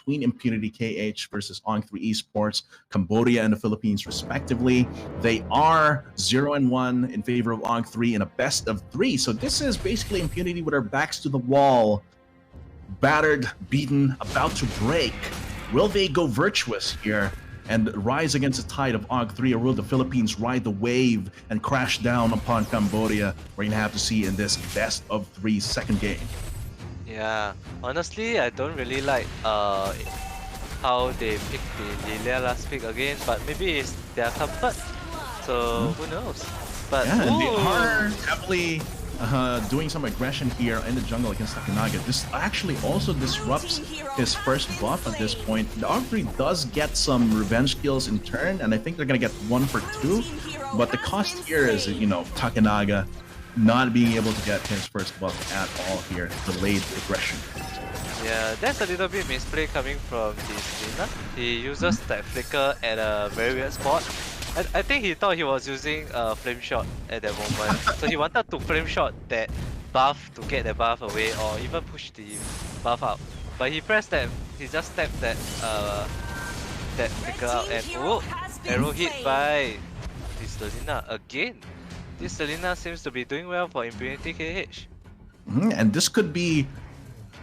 between Impunity KH versus AUG3 ESports, Cambodia and the Philippines respectively. They are 0-1 in favor of AUG3 in a best of 3. So this is basically Impunity with their backs to the wall, battered, beaten, about to break. Will they go virtuous here and rise against the tide of AUG3, or will the Philippines ride the wave and crash down upon Cambodia? We're gonna have to see in this best of 3 second game. Yeah, honestly, I don't really like how they picked the Lilia last pick again, but maybe it's their comfort. So who knows? But yeah, and they are heavily doing some aggression here in the jungle against Takanaga. This actually also disrupts his first buff at this point. The AUG3 does get some revenge kills in turn, and I think they're gonna get 1 for 2. But the cost here is, you know, Takanaga not being able to get his first buff at all here. Delayed aggression. Yeah, that's a little bit misplay coming from the Selena. He uses that flicker at a very weird spot. I think he thought he was using a flame shot at that moment. So he wanted to flame shot that buff to get the buff away, or even push the buff out. But he pressed that, he just tapped that that flicker out, and arrow hit by the Selena again. This Selena seems to be doing well for Impunity KH. And this could be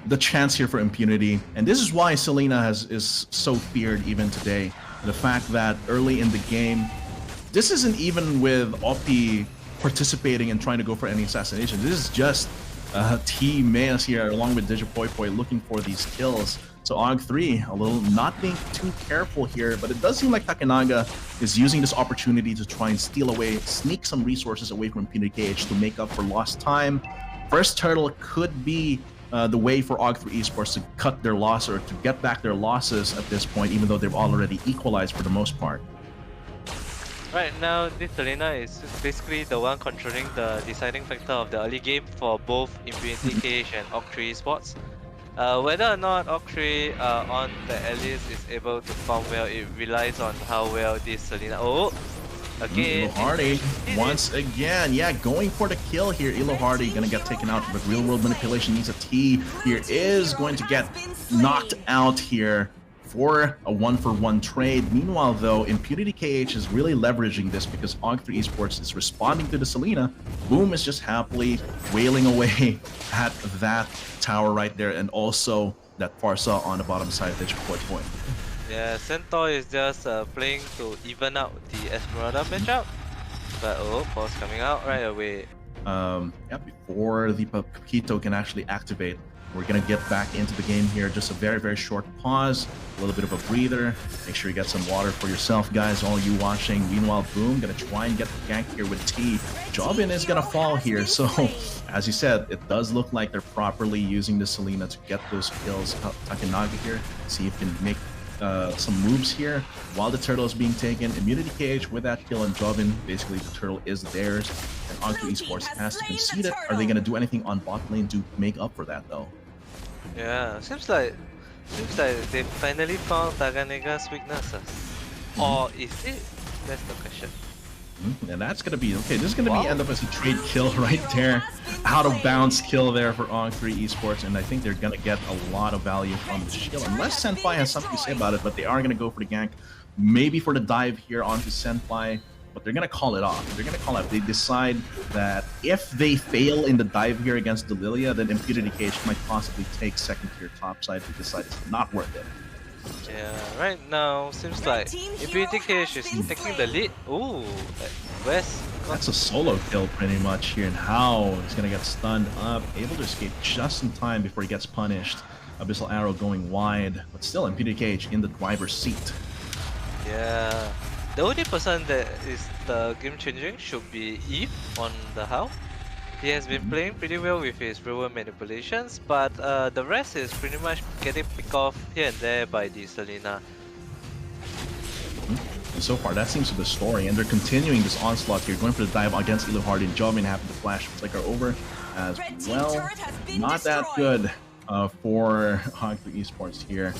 the chance here for Impunity, and this is why Selena is so feared even today. The fact that early in the game, this isn't even with Oppi participating and trying to go for any assassination. This is just Team Meas here along with Digipoi looking for these kills. So AUG3 a little not being too careful here, but it does seem like Takanaga is using this opportunity to try and steal away, sneak some resources away from Impunity KH to make up for lost time. First turtle could be the way for AUG3 ESports to cut their loss, or to get back their losses at this point, even though they've already equalized for the most part. Right now, this Selena is basically the one controlling the deciding factor of the early game for both Impunity KH and AUG3 ESports. Whether or not AUG3 on the Alice is able to farm well, it relies on how well this Selena... Oh! Again, Ilohardy once again, yeah, going for the kill here. Ilohardy gonna get taken out, but real world manipulation needs a T here, is going to get knocked out here for a 1-for-1 trade. Meanwhile though, Impunity KH is really leveraging this because AUG3 ESports is responding to the Selena. Boom is just happily wailing away at that tower right there, and also that Farsa on the bottom side of the point. Yeah, Centaur is just playing to even out the Esmeralda matchup. But oh, pause coming out right away. Yeah, before the Paquito can actually activate, we're gonna get back into the game here. Just a very short pause, a little bit of a breather. Make sure you get some water for yourself, guys, all you watching. Meanwhile, Boom gonna try and get the gank here with T. Jobin is gonna fall here, so as you said, it does look like they're properly using the Selena to get those kills. Takanaga here, see if he can make some moves here while the turtle is being taken. Immunity KH with that kill, and Jobin, basically the turtle is theirs, and AUG3 ESports has to concede it. Are they going to do anything on bot lane to make up for that though? Yeah, seems like they finally found Takanaga's weaknesses. Or is it? That's the question. And that's going to be, okay, this is going to be end up as a trade kill right there. Out of bounds kill there for AUG3 ESports, and I think they're going to get a lot of value from the shield. Unless Senpai has something to say about it, but they are going to go for the gank. Maybe for the dive here onto Senpai, but they're going to call it off. They're going to call it. They decide that if they fail in the dive here against Delilia, then Impunity KH might possibly take second tier topside. They decide it's not worth it. Yeah, right now seems like Impunity KH is taking the lead. Ooh, West. That's a solo kill pretty much here, and how he's gonna get stunned up, able to escape just in time before he gets punished. Abyssal Arrow going wide, but still Impunity KH in the driver's seat. Yeah, the only person that is the game changing should be Eve on the How. He has been playing pretty well with his real-world manipulations, but the rest is pretty much getting picked off here and there by the Selena. And so far, that seems to be the story, and they're continuing this onslaught here, going for the dive against Ilohardy, and Jobin having the flash flicker over as well. Not that good for AUG3 ESports here.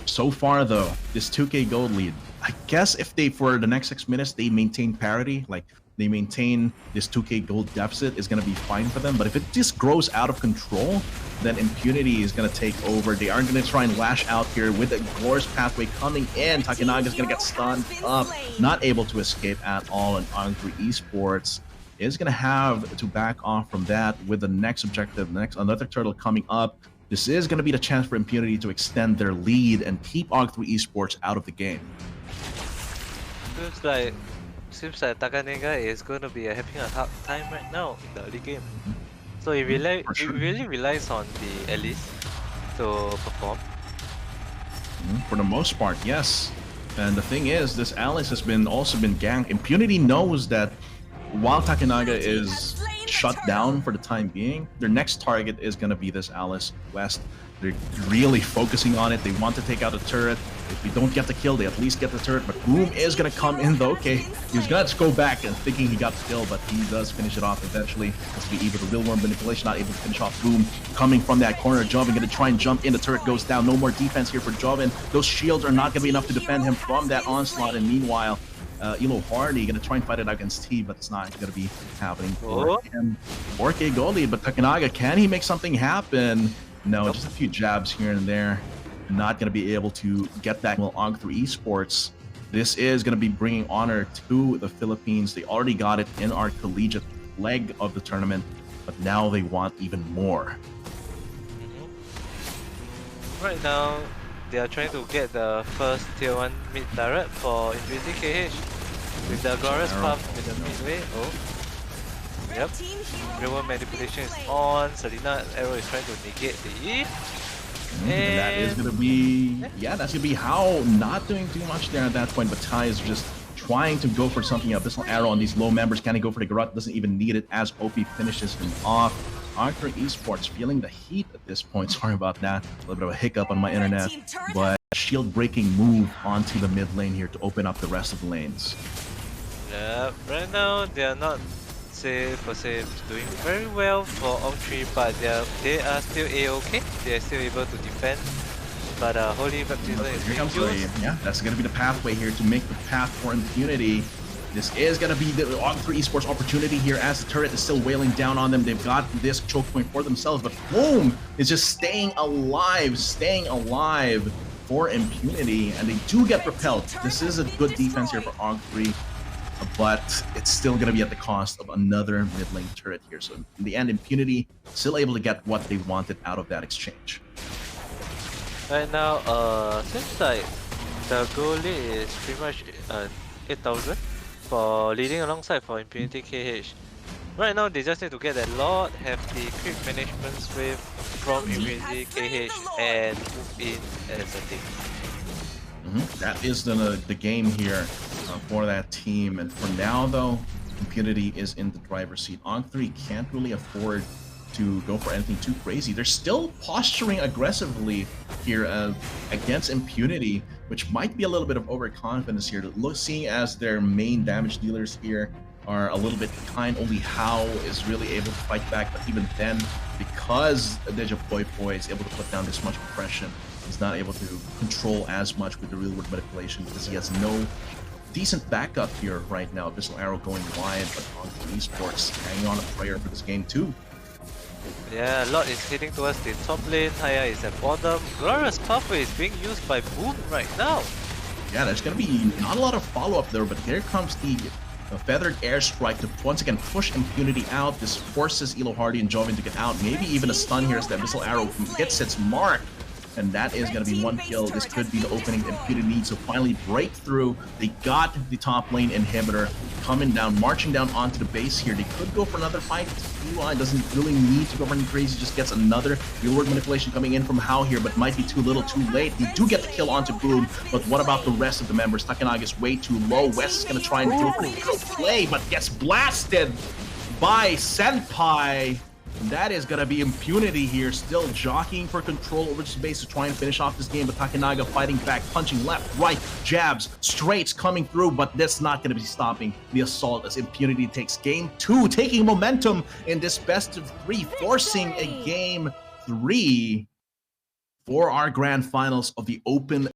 So far, though, this 2k gold lead, I guess if they, for the next 6 minutes, they maintain parity, like they maintain this 2k gold deficit is going to be fine for them. But if it just grows out of control, then Impunity is going to take over. They are going to try and lash out here with the Glorious Pathway coming in. Takenaga is going to get stunned up, not able to escape at all, and AUG3 ESports is going to have to back off from that with the next objective, another turtle coming up. This is going to be the chance for Impunity to extend their lead and keep AUG3 ESports out of the game. Seems like Takenaga is going to be having a hard time right now in the early game. So it really relies on the Alice to perform. For the most part, yes. And the thing is, this Alice has also been ganked. Impunity knows that while Takenaga is shut down for the time being, their next target is going to be this Alice West. They're really focusing on it. They want to take out the turret. If we don't get the kill, they at least get the turret. But Boom is going to come in though. Okay, he's going to go back and thinking he got the kill, but he does finish it off eventually. Has to be either the real worm manipulation, not able to finish off Boom. Coming from that corner, Jovin going to try and jump in. The turret goes down. No more defense here for Jovin. Those shields are not going to be enough to defend him from that onslaught. And meanwhile, Elo Hardy gonna try and fight it out against T, but it's not gonna be happening for him. 4k goalie, but Takenaga, can he make something happen? No, just a few jabs here and there. Not gonna be able to get that. Well, AUG3 ESports, this is gonna be bringing honor to the Philippines. They already got it in our collegiate leg of the tournament, but now they want even more. Right now, they are trying to get the first tier 1 mid turret for Impunity KH with the Glorious Path with the midway. Yep. Real manipulation is on. Selena Arrow is trying to negate the E. And that is gonna be that's gonna be How not doing too much there at that point, but Ty is just trying to go for something. Abyssal Arrow on these low members. Can he go for the garrote? Doesn't even need it as OP finishes him off. AUG3 ESports feeling the heat at this point. Sorry about that. A little bit of a hiccup on my internet. But shield breaking move onto the mid lane here to open up the rest of the lanes. Yeah, right now they are not per se doing very well for AUG3, but they are still A-OK. They are still able to defend. But Holy Baptism is being used. Yeah, that's going to be the pathway here to make the path for Impunity. This is going to be the AUG3 ESports opportunity here as the turret is still wailing down on them. They've got this choke point for themselves, but Boom is just staying alive for Impunity, and they do get repelled. This is a good defense here for AUG3, but it's still going to be at the cost of another mid lane turret here. So in the end, Impunity still able to get what they wanted out of that exchange. Right now, seems like the goalie is pretty much 8,000 for leading alongside for Impunity KH. Right now, they just need to get that lot, have the quick management swift from Impunity KH, and move in as a team. That is the game here for that team. And for now, though, Impunity is in the driver's seat. AUG3 can't really afford to go for anything too crazy. They're still posturing aggressively here against Impunity, which might be a little bit of overconfidence here. Seeing as their main damage dealers here are a little bit behind, only How is really able to fight back, but even then, because Deja Poi is able to put down this much oppression, he's not able to control as much with the real world manipulation because he has no decent backup here right now. Abyssal Arrow going wide, but AUG3 ESports hanging on a prayer for this game too. Yeah, Lot is heading towards the top lane, Haya is at bottom. Glorious Pathway is being used by Boom right now. Yeah, there's gonna be not a lot of follow-up there, but here comes the Feathered Airstrike to once again push Impunity out. This forces Elo Hardy and Jovin to get out. Maybe even a stun here as the Abyssal Arrow hits its mark. And that is going to be one kill. This could be the opening Impunity needs to finally break through. They got the top lane inhibitor coming down, marching down onto the base here. They could go for another fight. Eli doesn't really need to go for any crazy, just gets another real world manipulation coming in from How here, but might be too little too late. They do get the kill onto Boom, but what about the rest of the members? Takenaga is way too low. West is going to try and go for the hero play, but gets blasted by Senpai. That is going to be Impunity here, still jockeying for control over this base to try and finish off this game, but Takenaga fighting back, punching left, right, jabs, straights coming through, but that's not going to be stopping the assault as Impunity takes game 2, taking momentum in this best of 3, forcing a game 3 for our grand finals of the Open